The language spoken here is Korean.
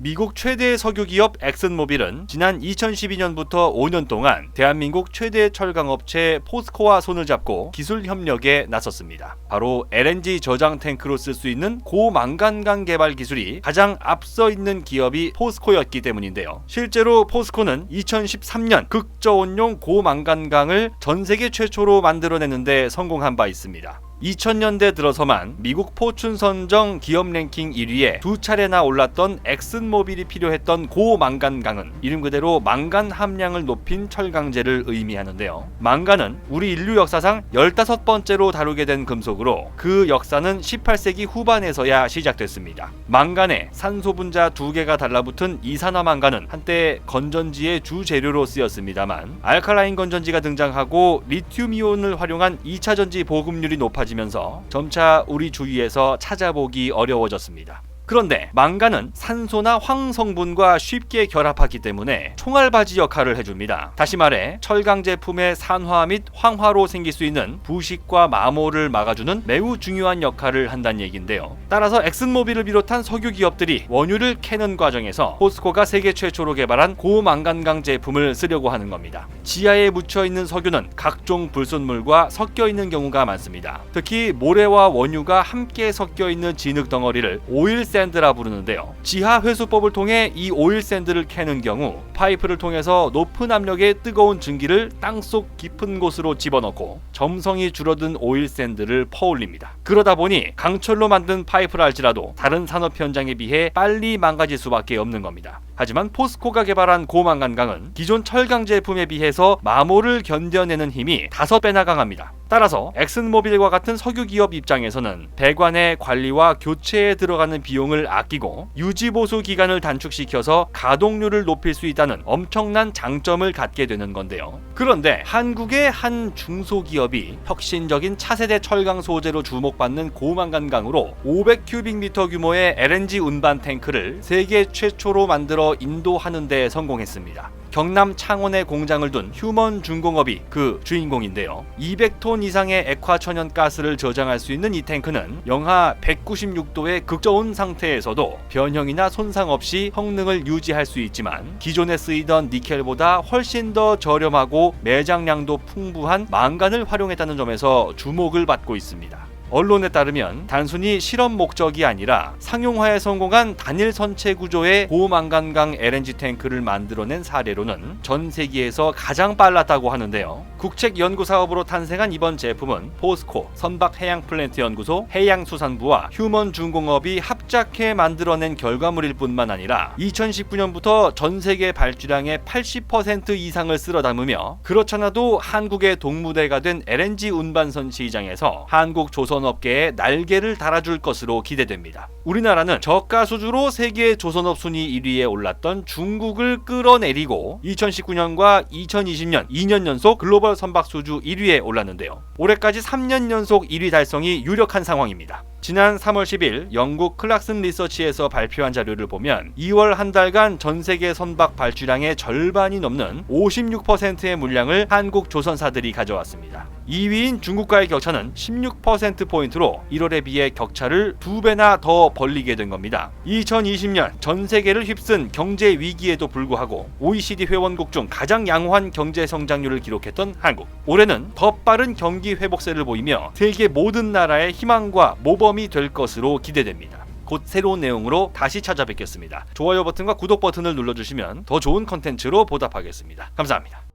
미국 최대의 석유기업 엑슨모빌은 지난 2012년부터 5년 동안 대한민국 최대 철강업체 포스코와 손을 잡고 기술 협력에 나섰습니다. 바로 LNG 저장 탱크로 쓸 수 있는 고망간강 개발 기술이 가장 앞서 있는 기업이 포스코였기 때문인데요. 실제로 포스코는 2013년 극저온용 고망간강을 전 세계 최초로 만들어내는데 성공한 바 있습니다. 2000년대 들어서만 미국 포춘 선정 기업 랭킹 1위에 두 차례나 올랐던 엑슨모빌이 필요했던 고망간강은 이름 그대로 망간 함량을 높인 철강제를 의미하는데요. 망간은 우리 인류 역사상 15번째로 다루게 된 금속으로 그 역사는 18세기 후반에서야 시작됐습니다. 망간에 산소 분자 2개가 달라붙은 이산화망간은 한때 건전지의 주 재료로 쓰였습니다만 알칼라인 건전지가 등장하고 리튬이온을 활용한 2차 전지 보급률이 높아지면서 점차 우리 주위에서 찾아보기 어려워졌습니다. 그런데 망간은 산소나 황 성분과 쉽게 결합하기 때문에 총알바지 역할을 해줍니다. 다시 말해 철강 제품의 산화 및 황화로 생길 수 있는 부식과 마모를 막아주는 매우 중요한 역할을 한다는 얘기인데요. 따라서 엑슨모빌을 비롯한 석유 기업들이 원유를 캐는 과정에서 포스코가 세계 최초로 개발한 고망간강 제품을 쓰려고 하는 겁니다. 지하에 묻혀있는 석유는 각종 불순물과 섞여있는 경우가 많습니다. 특히 모래와 원유가 함께 섞여있는 진흙 덩어리를 오일 샌드라 부르는데요. 지하 회수법을 통해 이 오일 샌드를 캐는 경우 파이프를 통해서 높은 압력의 뜨거운 증기를 땅속 깊은 곳으로 집어넣고 점성이 줄어든 오일 샌드를 퍼올립니다. 그러다 보니 강철로 만든 파이프를 할지라도 다른 산업 현장에 비해 빨리 망가질 수밖에 없는 겁니다. 하지만 포스코가 개발한 고망간강은 기존 철강 제품에 비해서 마모를 견뎌내는 힘이 5배나 강합니다. 따라서 엑슨모빌과 같은 석유 기업 입장에서는 배관의 관리와 교체에 들어가는 비용을 아끼고 유지보수 기간을 단축시켜서 가동률을 높일 수 있다는 엄청난 장점을 갖게 되는 건데요. 그런데 한국의 한 중소기업이 혁신적인 차세대 철강 소재로 주목받는 고망간강으로 500큐빅미터 규모의 LNG 운반 탱크를 세계 최초로 만들어 인도하는 데 성공했습니다. 경남 창원에 공장을 둔 휴먼중공업이 그 주인공인데요. 200톤 이상의 액화천연가스를 저장할 수 있는 이 탱크는 영하 196도의 극저온 상태에서도 변형이나 손상 없이 성능을 유지할 수 있지만 기존에 쓰이던 니켈보다 훨씬 더 저렴하고 매장량도 풍부한 망간을 활용했다는 점에서 주목을 받고 있습니다. 언론에 따르면 단순히 실험 목적이 아니라 상용화에 성공한 단일 선체 구조의 고망간강 LNG 탱크를 만들어낸 사례로는 전 세계에서 가장 빨랐다고 하는데요. 국책 연구 사업으로 탄생한 이번 제품은 포스코, 선박해양플랜트연구소, 해양수산부와 휴먼중공업이 합작해 만들어낸 결과물일 뿐만 아니라 2019년부터 전 세계 발주량의 80% 이상을 쓸어 담으며 그렇잖아도 한국의 동무대가 된 LNG 운반선 시장에서 한국 조선업계에 날개를 달아줄 것으로 기대됩니다. 우리나라는 저가 수주로 세계 조선업 순위 1위에 올랐던 중국을 끌어내리고 2019년과 2020년 2년 연속 글로벌 선박 수주 1위에 올랐는데요. 올해까지 3년 연속 1위 달성이 유력한 상황입니다. 지난 3월 10일 영국 클락슨 리서치에서 발표한 자료를 보면 2월 한 달간 전 세계 선박 발주량의 절반이 넘는 56%의 물량을 한국 조선사들이 가져왔습니다. 2위인 중국과의 격차는 16%포인트로 1월에 비해 격차를 2배나 더 벌리게 된 겁니다. 2020년 전 세계를 휩쓴 경제 위기에도 불구하고 OECD 회원국 중 가장 양호한 경제 성장률을 기록했던 한국. 올해는 더 빠른 경기 회복세를 보이며 세계 모든 나라의 희망과 모범이 될 것으로 기대됩니다. 곧 새로운 내용으로 다시 찾아뵙겠습니다. 좋아요 버튼과 구독 버튼을 눌러주시면 더 좋은 컨텐츠로 보답하겠습니다. 감사합니다.